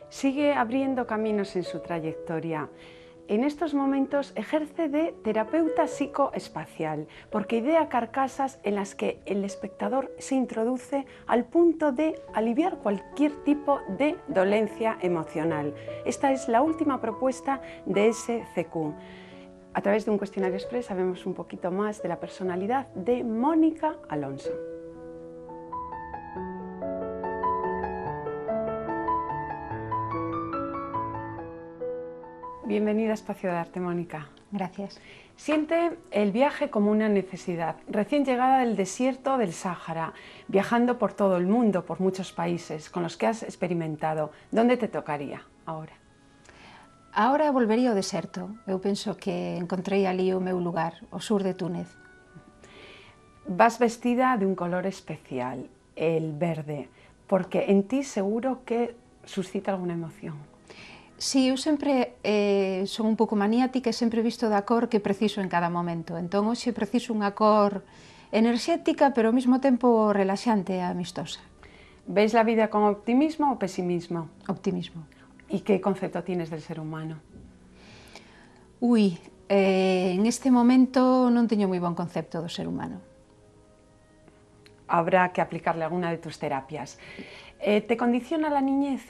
Sigue abriendo caminos en su trayectoria. En estos momentos ejerce de terapeuta psicoespacial, porque idea carcasas en las que el espectador se introduce al punto de aliviar cualquier tipo de dolencia emocional. Esta es la última propuesta de SCQ. A través de un cuestionario express sabemos un poquito más de la personalidad de Mónica Alonso. Bienvenida a Espacio de Arte, Mónica. Gracias. Siente el viaje como una necesidad. Recién llegada del desierto del Sáhara, viajando por todo el mundo, por muchos países con los que has experimentado. ¿Dónde te tocaría ahora? Ahora volvería ao deserto. Eu penso que encontrei ali o meu lugar, o sur de Túnez. Vas vestida de un color especial, el verde, porque en ti seguro que suscita alguna emoción. Si, eu sempre son un pouco maniática e sempre visto da cor que preciso en cada momento. Entón, hoxe preciso unha cor enerxética, pero ao mesmo tempo relaxante e amistosa. ¿Ves la vida con optimismo o pesimismo? Optimismo. ¿Y qué concepto tienes del ser humano? En este momento non teño moi bon concepto do ser humano. Habrá que aplicarle alguna de tus terapias. ¿Te condiciona la niñez?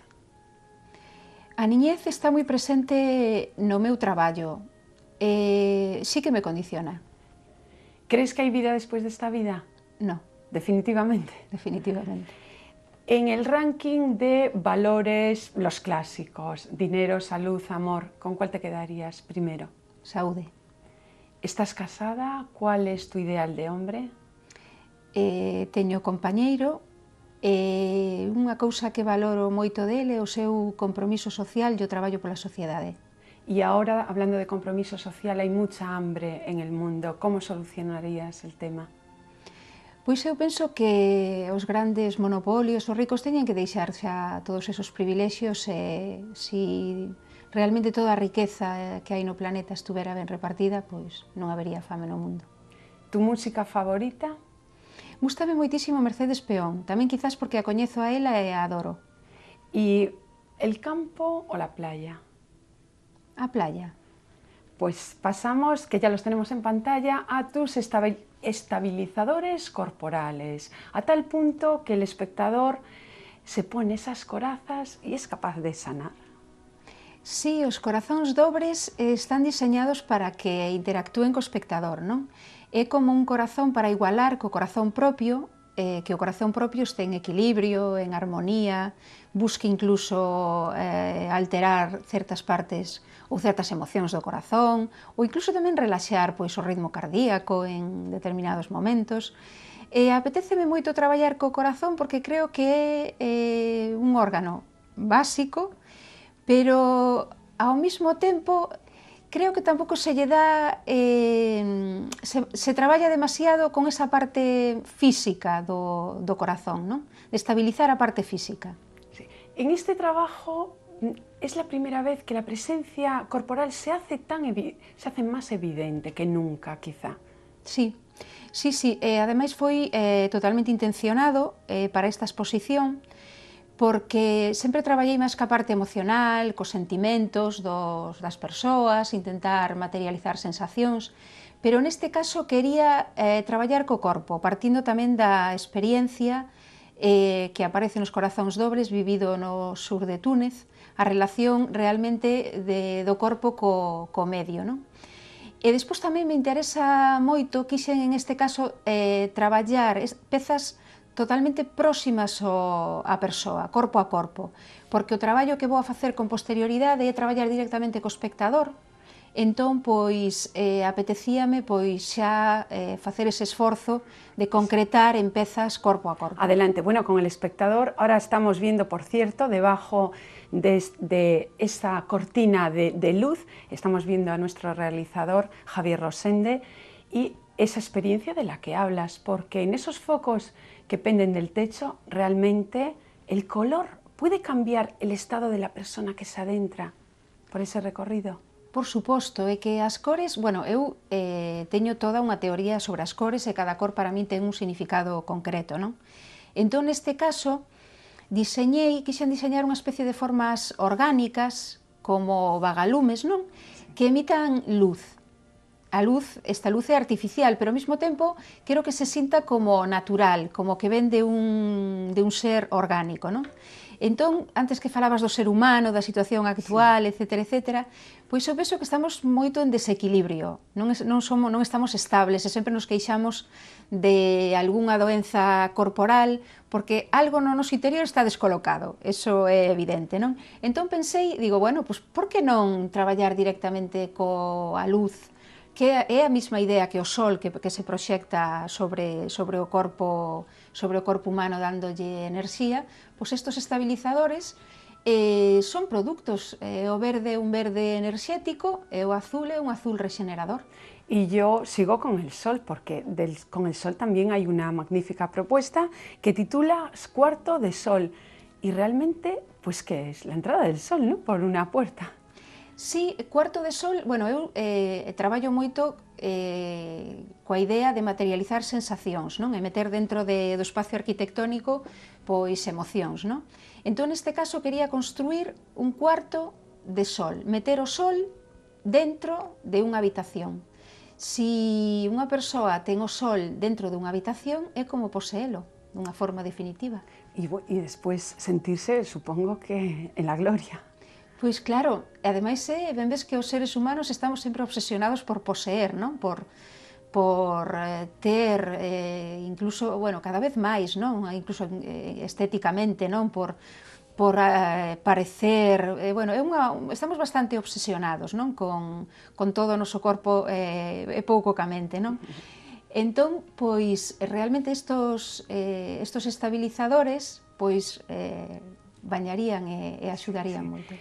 A niñez está moi presente no meu traballo. Sí que me condiciona. ¿Crees que hay vida después de esta vida? No. Definitivamente. Definitivamente. En el ranking de valores, los clásicos, dinero, salud, amor, ¿con cuál te quedarías primero? Saúde. ¿Estás casada? ¿Cuál es tu ideal de hombre? Teño compañeiro. Unha cousa que valoro moito dele é o seu compromiso social e o traballo pola sociedade. Y ahora, hablando de compromiso social, hay mucha hambre en el mundo. ¿Cómo solucionarías el tema? Pois eu penso que os grandes monopolios, os ricos, teñen que deixar xa todos esos privilexios e si realmente toda a riqueza que hai no planeta estuvera ben repartida, pois non habería fame no mundo. ¿Tu música favorita? Gústame moitísimo Mercedes Peón, tamén quizás porque a coñezo a ela e a adoro. ¿Y el campo o la playa? A playa. Pues pasamos, que ya los tenemos en pantalla, a tus estabilizadores corporales, a tal punto que el espectador se pone esas corazas y es capaz de sanar. Sí, os corazóns dobres están diseñados para que interactúen co espectador, non? É como un corazón para igualar co corazón propio, que o corazón propio este en equilibrio, en armonía, busque incluso alterar certas partes ou certas emocións do corazón, ou incluso tamén relaxar pois, o ritmo cardíaco en determinados momentos. Apetéceme moito traballar co corazón porque creo que é un órgano básico, pero ao mesmo tempo creo que tampouco se lle dá, se traballa demasiado con esa parte física do corazón, ¿no? De estabilizar a parte física. Sí. En este trabajo es la primera vez que la presencia corporal se hace más evidente que nunca, quizá. Sí, sí, sí. Ademais foi totalmente intencionado para esta exposición, porque sempre traballei máis ca parte emocional, cos sentimentos das persoas, intentar materializar sensacións, pero neste caso quería traballar co corpo, partindo tamén da experiencia que aparece nos corazóns dobles vivido no sur de Túnez, a relación realmente do corpo co medio, non? E despois tamén me interesa moito, quixen en este caso traballar pezas totalmente próximas á persoa, corpo a corpo, porque o traballo que vou a facer con posterioridade é traballar directamente co espectador, entón, pois, apetecíame pois xa facer ese esforzo de concretar en pezas corpo a corpo. Adelante, bueno, con el espectador, ahora estamos viendo, por cierto, debajo de esa cortina de luz, estamos viendo a nuestro realizador Javier Rosende y esa experiencia de la que hablas, porque en esos focos que penden del techo, realmente el color puede cambiar el estado de la persona que se adentra por ese recorrido. Por suposto, é que as cores, bueno, eu teño toda unha teoría sobre as cores e cada cor para min ten un significado concreto, non? Entón, neste caso, quixen diseñar unha especie de formas orgánicas, como vagalumes, non? Que emitan luz. Esta luz é artificial, pero ao mesmo tempo quero que se sinta como natural, como que ven de un ser orgánico, non? Entón, antes que falabas do ser humano, da situación actual, etcétera, etcétera, pois eu penso que estamos moito en desequilibrio, non estamos estables e sempre nos queixamos de algunha doenza corporal porque algo no noso interior está descolocado, eso é evidente, non? Entón pensei, digo, bueno, pois por que non traballar directamente coa luz, que é a mesma idea que o sol que se proxecta sobre o corpo humano dándolle enerxía, pois estos estabilizadores son produtos, o verde é un verde enerxético e o azul é un azul rexenerador. Y yo sigo con el sol, porque con el sol también hay una magnífica propuesta que titula Cuarto de Sol. Y realmente, pues, ¿qué es? La entrada del sol, ¿no? Por una puerta. Sí, cuarto de sol, bueno, eu traballo moito coa idea de materializar sensacións, non? E meter dentro do espacio arquitectónico pois emocións, non? Entón, neste caso, quería construir un cuarto de sol, meter o sol dentro de unha habitación. Si unha persoa ten o sol dentro dunha habitación, é como poseelo, dunha forma definitiva. Y después sentirse, supongo que en la gloria. Pois claro, ademais ben ves que os seres humanos estamos sempre obsesionados por poseer, non? Por ter, incluso, bueno, cada vez máis, non? Incluso estéticamente, non? Por parecer, bueno, estamos bastante obsesionados, non? Con todo o noso corpo e pouco ca mente, non? Entón, pois, realmente estos estabilizadores, pois, bañarían e axudarían moito.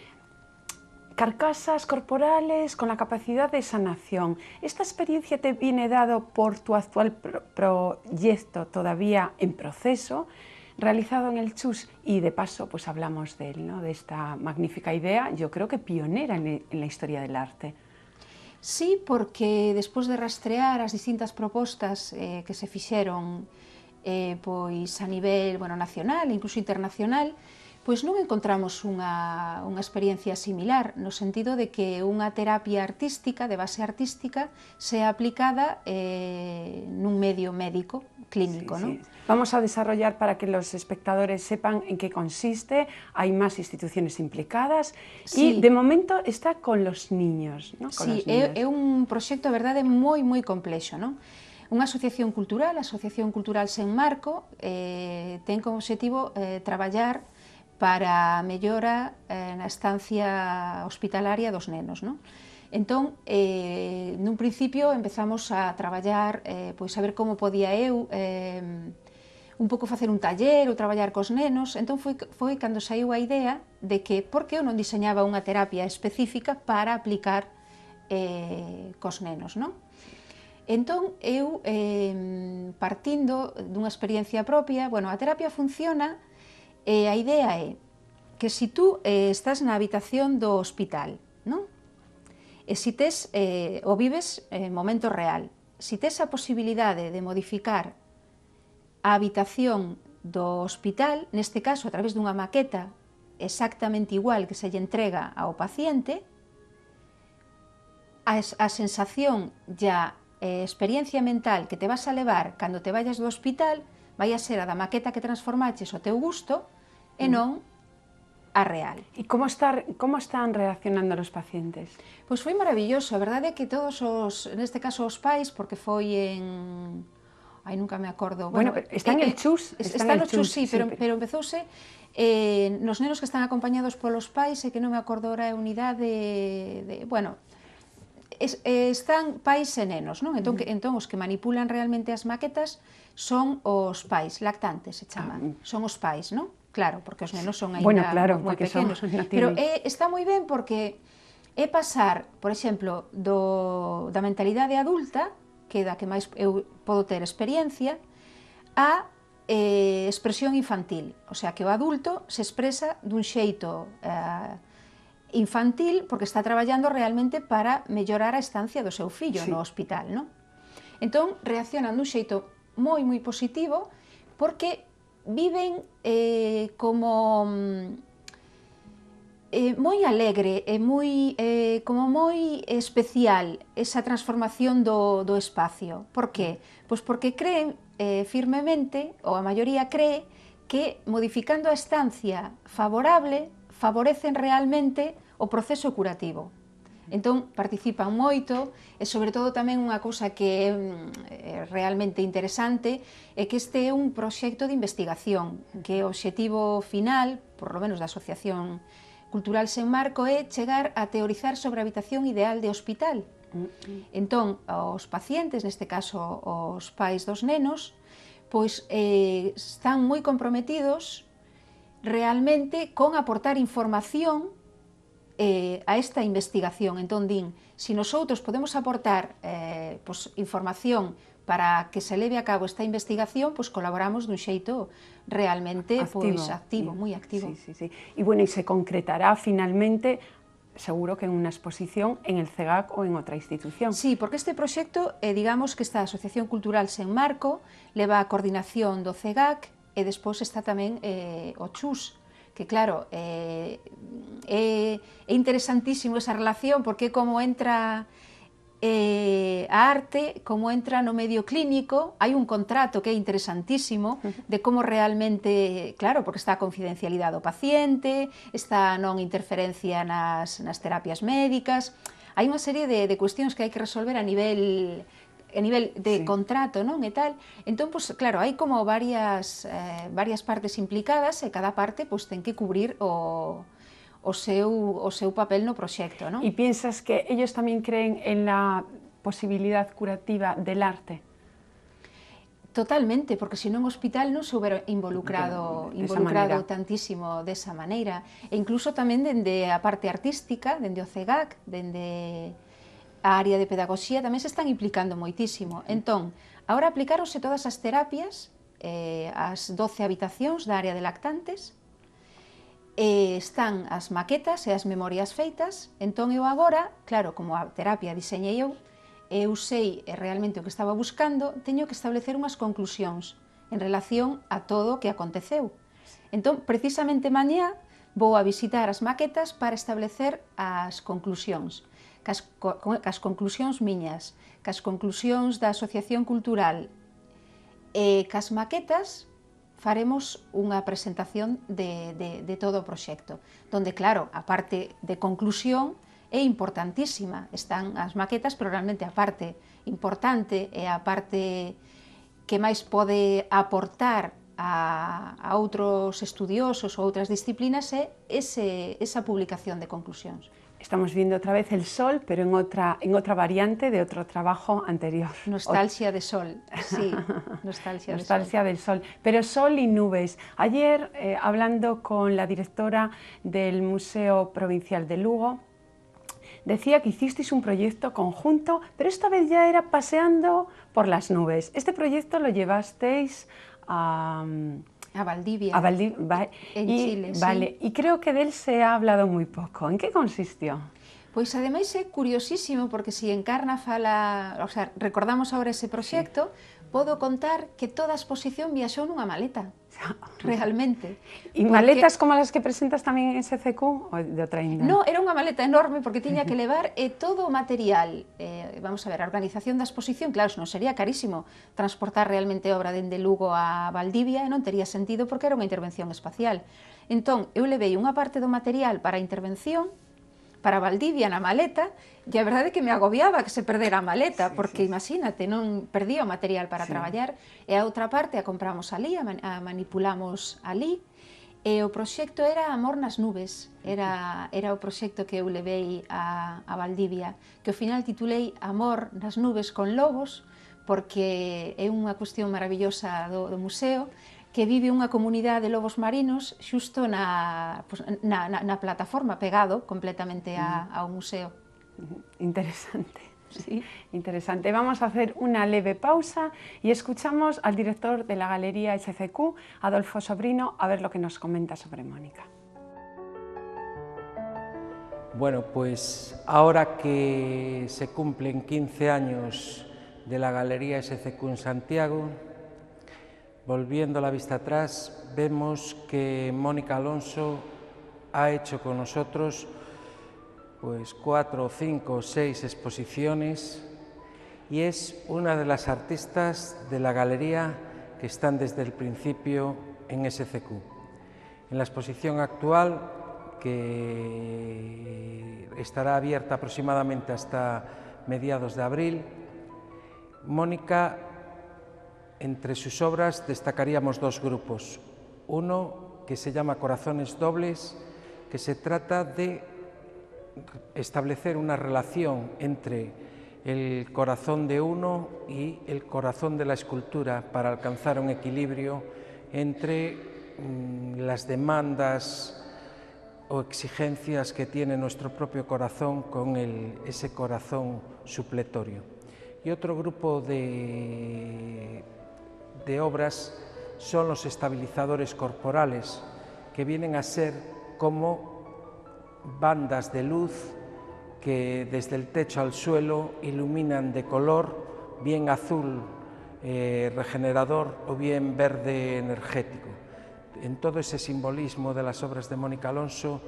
Carcasas corporales con la capacidad de sanación. ¿Esta experiencia te viene dado por tu actual proyecto todavía en proceso, realizado en el Chus? Y de paso, pues hablamos de él, ¿no? De esta magnífica idea, yo creo que pionera en la historia del arte. Sí, porque despois de rastrear as distintas propostas que se fixeron pois a nivel, bueno, nacional, incluso internacional, pois non encontramos unha experiencia similar, no sentido de que unha terapia artística, de base artística, sea aplicada nun medio médico, clínico, Sí, ¿no? sí. Vamos a desarrollar para que los espectadores sepan en qué consiste, hay más instituciones implicadas Sí. y de momento está con los niños, ¿no? Con Sí, los niños. é un proxecto, a verdade, moi complexo, non? Unha asociación cultural, a Asociación Cultural Sen Marco, ten como objetivo traballar para a mellora na estancia hospitalaria dos nenos, non? Entón, nun principio empezamos a traballar, pois a ver como podía eu un pouco facer un taller ou traballar cos nenos. Entón foi cando saiu a idea de que por que eu non diseñaba unha terapia específica para aplicar cos nenos, non? Entón, eu, partindo dunha experiencia propia, bueno, a terapia funciona. A idea é que se tú estás na habitación do hospital, non? E se tes, o vives en momento real, se tes a posibilidade de modificar a habitación do hospital, neste caso a través dunha maqueta exactamente igual que se lle entrega ao paciente, a sensación e a experiencia mental que te vas a levar cando te vayas do hospital vai a ser a da maqueta que transformaches ao teu gusto e non a real. ¿Y cómo están reaccionando los pacientes? Pois foi maravilloso, a verdade é que todos neste caso os pais, porque foi en... Ai, nunca me acordo. Bueno, pero está en el Chus. Está no Chus, sí, pero empezouse nos nenos que están acompañados polos pais, e que non me acordo ora a unidade bueno, están pais e nenos, non? Entón, os que manipulan realmente as maquetas son os pais, lactantes se chaman, son os pais, non? Claro, porque os nenos son aínda moi pequenos. Pero está moi ben porque é pasar, por exemplo, da mentalidade adulta, que é da que máis eu podo ter experiencia, a expresión infantil. O sea, que o adulto se expresa dun xeito infantil porque está traballando realmente para mellorar a estancia do seu fillo no hospital, non? Entón, reaccionan dun xeito moi positivo porque viven como moi alegre e como moi especial esa transformación do espacio. Por qué? Pois porque creen firmemente, ou a maioría cree, que modificando a estancia favorable favorecen realmente o proceso curativo. Entón, participan moito e, sobre todo, tamén unha cousa que é realmente interesante é que este é un proxecto de investigación, que o obxectivo final, por lo menos da Asociación Cultural Sen Marco, é chegar a teorizar sobre a habitación ideal de hospital. Entón, os pacientes, neste caso os pais dos nenos, pois están moi comprometidos realmente con aportar información a esta investigación. Entón din, se nosotros podemos aportar información para que se leve a cabo esta investigación, pois colaboramos dun xeito realmente activo, moi activo. E bueno, e se concretará finalmente, seguro que en unha exposición en el CEGAC ou en outra institución. Sí, porque este proxecto, digamos que esta Asociación Cultural Sen Marco leva a coordinación do CEGAC e despois está tamén o CHUS, que claro, é interesantísimo esa relación porque como entra a arte, como entra no medio clínico, hai un contrato que é interesantísimo de como realmente, claro, porque está a confidencialidade do paciente, está a non interferencia nas terapias médicas, hai unha serie de cuestións que hai que resolver a nivel de contrato, non? E tal. Entón, pues, claro, hai como varias partes implicadas e cada parte pues, ten que cubrir o seu papel no proxecto, non? E piensas que ellos tamén creen en la posibilidad curativa del arte? Totalmente, porque se non o hospital non se houbera involucrado tantísimo desa maneira. E incluso tamén dende a parte artística, dende o CEGAC, dende a área de pedagogía, tamén se están implicando moitísimo. Entón, agora aplicaronse todas as terapias, as 12 habitacións da área de lactantes, están as maquetas e as memorias feitas. Entón eu agora, claro, como a terapia diseñei eu sei realmente o que estaba buscando, teño que establecer unhas conclusións en relación a todo o que aconteceu. Entón, precisamente mañá vou a visitar as maquetas para establecer as conclusións. Cas conclusións miñas, cas conclusións da Asociación Cultural e cas maquetas faremos unha presentación de todo o proxecto, donde, claro, a parte de conclusión é importantísima. Están as maquetas, pero realmente a parte importante e a parte que máis pode aportar a outros estudiosos ou outras disciplinas é esa publicación de conclusións. Estamos viendo otra vez el sol, pero en otra variante de otro trabajo anterior. Nostalgia de sol, sí, nostalgia del sol. Pero sol y nubes. Ayer, hablando con la directora del Museo Provincial de Lugo, decía que hicisteis un proyecto conjunto, pero esta vez ya era paseando por las nubes. Este proyecto lo llevasteis a Valdivia, en Chile, vale, sí. Y creo que de él se ha hablado muy poco. ¿En qué consistió? Pois ademais é curiosísimo porque se Encarna fala, o sea, recordamos agora ese proxecto, podo contar que toda a exposición viaxou nunha maleta, realmente. E maletas como as que presentas tamén en SCQ ou de outra índole? No, era unha maleta enorme porque tiña que levar todo o material. Vamos a ver, a organización da exposición, claro, non sería carísimo transportar realmente obra dende Lugo a Valdivia e non tería sentido porque era unha intervención espacial. Entón, eu levei unha parte do material para a intervención, para Valdivia na maleta, e a verdade é que me agobiaba que se perdera a maleta, porque imagínate, non perdía o material para traballar, e a outra parte a compramos ali, a manipulamos ali, e o proxecto era Amor nas nubes, era o proxecto que eu levei a Valdivia, que ao final titulei Amor nas nubes con lobos, porque é unha cuestión maravillosa do museo, que vive unha comunidade de lobos marinos xusto na plataforma, pegado completamente ao museo. Interesante. Sí. Interesante. Vamos a hacer una leve pausa y escuchamos al director de la Galería SCQ, Adolfo Sobrino, a ver lo que nos comenta sobre Mónica. Bueno, pues ahora que se cumplen 15 años de la Galería SCQ en Santiago, volviendo la vista atrás, vemos que Mónica Alonso ha hecho con nosotros pues 4, 5, 6 exposiciones y es una de las artistas de la galería que están desde el principio en SCQ. En la exposición actual, que estará abierta aproximadamente hasta mediados de abril, Mónica, entre sus obras destacaríamos dos grupos. Uno que se llama Corazones Dobles, que se trata de establecer una relación entre el corazón de uno y el corazón de la escultura para alcanzar un equilibrio entre las demandas o exigencias que tiene nuestro propio corazón con ese corazón supletorio. Y otro grupo de obras son los estabilizadores corporales, que vienen a ser como bandas de luz que desde el techo al suelo iluminan de color, bien azul regenerador o bien verde energético. En todo ese simbolismo de las obras de Mónica Alonso,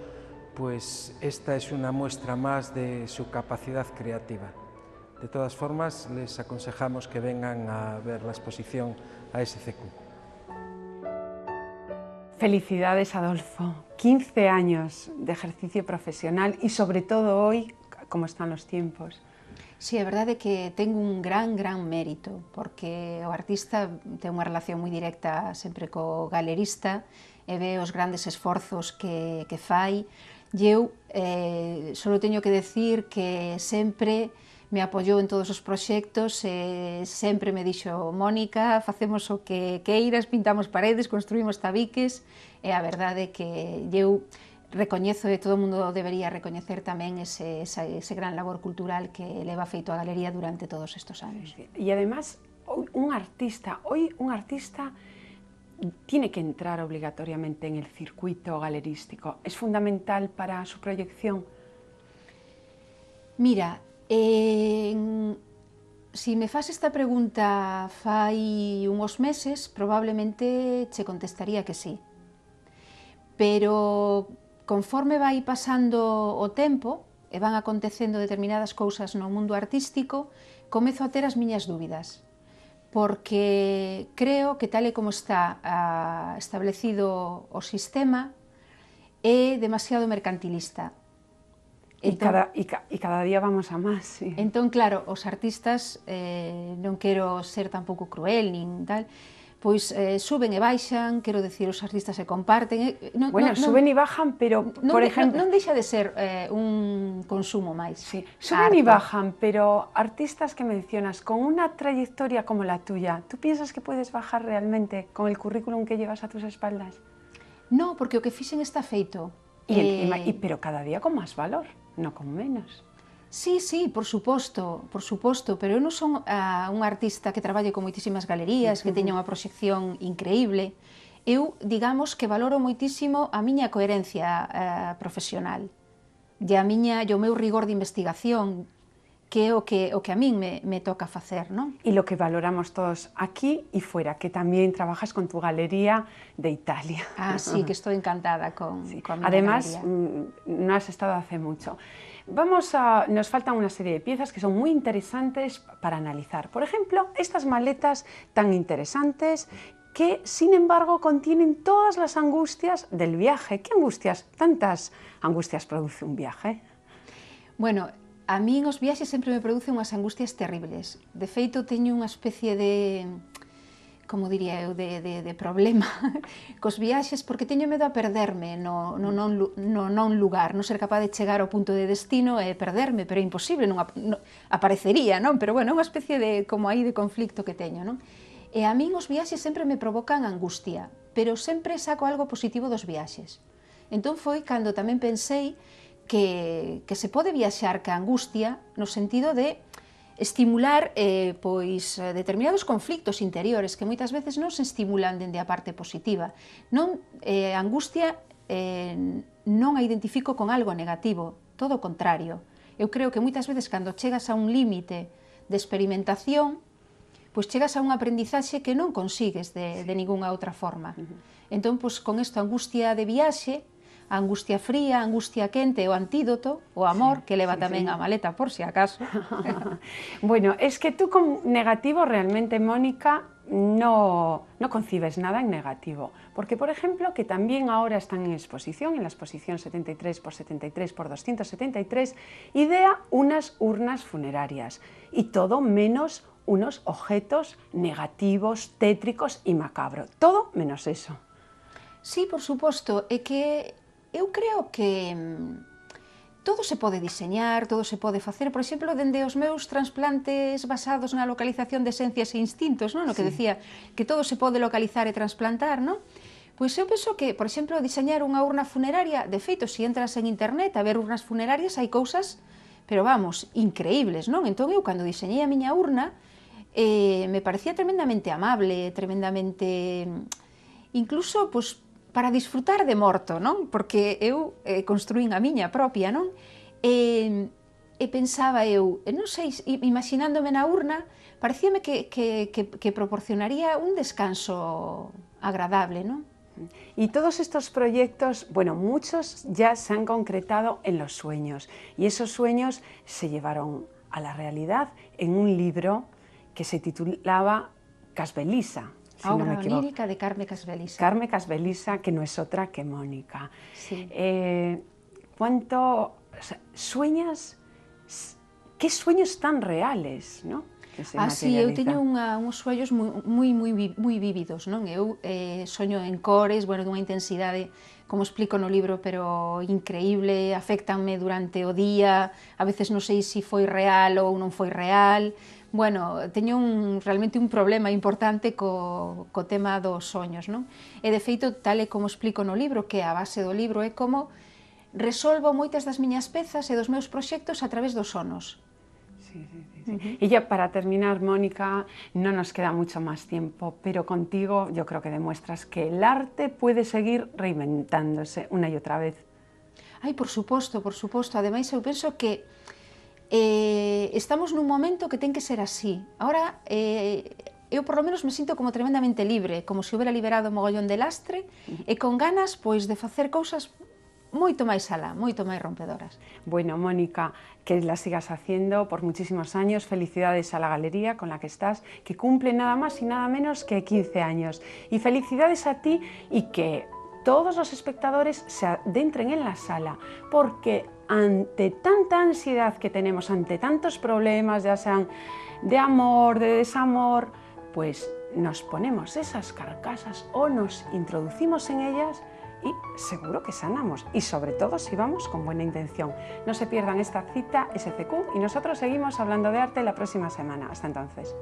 pues esta es una muestra más de su capacidad creativa. De todas formas, les aconsejamos que vengan a ver la exposición a SCQ. Felicidades, Adolfo. 15 años de ejercicio profesional y sobre todo hoy, como están los tiempos. Sí, é verdade que ten un gran mérito, porque o artista ten unha relación moi directa sempre co galerista e ve os grandes esforzos que fai, e eu só teño que decir que sempre me apoiou en todos os proxectos e sempre me dixo: Mónica, facemos o que queiras, pintamos paredes, construímos tabiques, e a verdade é que eu recoñezo e todo o mundo debería recoñecer tamén ese gran labor cultural que leva feito a galería durante todos estos anos. Y además, hoy un artista tiene que entrar obligatoriamente en el circuito galerístico. ¿Es fundamental para su proyección? Mira, si me fas esta pregunta fai uns meses, probablemente che contestaría que sí. Pero conforme vai pasando o tempo e van acontecendo determinadas cousas no mundo artístico, comezo a ter as miñas dúbidas, porque creo que tal e como está establecido o sistema é demasiado mercantilista. Y cada día vamos a más. Sí. Entón, claro, os artistas, non quero ser tampouco cruel nin tal, pois suben e baixan, quero decir, os artistas se comparten. Suben e bajan, pero, por exemplo... Non deixa de ser un consumo máis. Sí, suben e bajan, pero artistas que mencionas con una trayectoria como la tuya, ¿tú piensas que puedes bajar realmente con el currículum que llevas a tus espaldas? No, porque o que fixen está feito. Pero cada día con más valor, no con menos. Sí, por suposto, pero eu non son un artista que traballe con moitísimas galerías, que teña unha proxección increíble. Eu, digamos, que valoro moitísimo a miña coherencia profesional e o meu rigor de investigación, que é o que a min me toca facer, non? Y lo que valoramos todos aquí y fuera, que también trabajas con tu galería de Italia. Sí, que estoy encantada con mi galería. Además, no has estado hace mucho. Nos faltan una serie de piezas que son muy interesantes para analizar. Por ejemplo, estas maletas tan interesantes que, sin embargo, contienen todas las angustias del viaje. ¿Qué angustias, tantas angustias produce un viaje? Bueno, a min os viaxes sempre me producen unhas angustias terribles. De feito, teño unha especie de, como diría eu, de problema cos viaxes, porque teño medo a perderme no non lugar, non ser capaz de chegar ao punto de destino e perderme, pero é imposible, non aparecería, non? Pero bueno, é unha especie de, como aí, de conflicto que teño, non? E a min os viaxes sempre me provocan angustia, pero sempre saco algo positivo dos viaxes. Entón foi cando tamén pensei que se pode viaxar ca angustia no sentido de estimular determinados conflictos interiores que moitas veces non se estimulan dende a parte positiva. A angustia non a identifico con algo negativo, todo o contrario. Eu creo que moitas veces cando chegas a un límite de experimentación, pois chegas a un aprendizaxe que non consigues de ningunha outra forma. Entón, pois, con esta angustia de viaxe, a angustia fría, a angustia quente, o antídoto, o amor, que leva tamén a maleta por si acaso. Bueno, es que tú con negativo realmente, Mónica, no concibes nada en negativo, porque por ejemplo que también ahora están en exposición, en la exposición 73×73×273, idea unas urnas funerarias y todo menos unos objetos negativos, tétricos y macabros, todo menos eso. Sí, por suposto, é que eu creo que todo se pode diseñar, todo se pode facer, por exemplo, dende os meus transplantes basados na localización de esencias e instintos, non? No que decía que todo se pode localizar e transplantar, non? Pois eu penso que, por exemplo, diseñar unha urna funeraria, de feito, se entras en internet a ver urnas funerarias, hai cousas, pero vamos, increíbles, non? Entón eu, cando diseñei a miña urna, me parecía tremendamente amable, tremendamente... Incluso, pois, para disfrutar de morto, non? Porque eu construín a miña propia, non? E pensaba eu, non sei, imaginándome na urna, parecíame que proporcionaría un descanso agradable, non? Y todos estos proyectos, bueno, muchos ya se han concretado en los sueños, y esos sueños se llevaron a la realidad en un libro que se titulaba Casbelisa. Obra onírica de Carme Casbelisa. Carme Casbelisa, que no es otra que Mónica. Sí. ¿Cuánto sueñas? ¿Qué sueños tan reales, no? Sí, eu teño uns sueños moi vívidos, non? Eu soño en cores, bueno, dunha intensidade, como explico no libro, pero increíble, afectanme durante o día, a veces non sei se foi real ou non foi real. Bueno, teño realmente un problema importante co tema dos soños, non? E de feito, tal e como explico no libro, que a base do libro é como resolvo moitas das miñas pezas e dos meus proxectos a través dos sonos. Sí. Y ya para terminar, Mónica, no nos queda mucho más tiempo, pero contigo yo creo que demuestras que el arte puede seguir reinventándose una y otra vez. Ai, por suposto. Ademais, eu penso que estamos nun momento que ten que ser así. Ahora, eu por lo menos me sinto como tremendamente libre, como se houbera liberado mogollón de lastre e con ganas, pois, de facer cousas moito máis alá, moito máis rompedoras. Bueno, Mónica, que las sigas haciendo por muchísimos años. Felicidades a la galería con la que estás, que cumple nada más y nada menos que 15 años. Y felicidades a ti y que todos los espectadores se adentren en la sala, porque ante tanta ansiedad que tenemos, ante tantos problemas, ya sean de amor, de desamor, pues nos ponemos esas carcasas o nos introducimos en ellas y seguro que sanamos, y sobre todo si vamos con buena intención. No se pierdan esta cita SCQ y nosotros seguimos hablando de arte la próxima semana. Hasta entonces.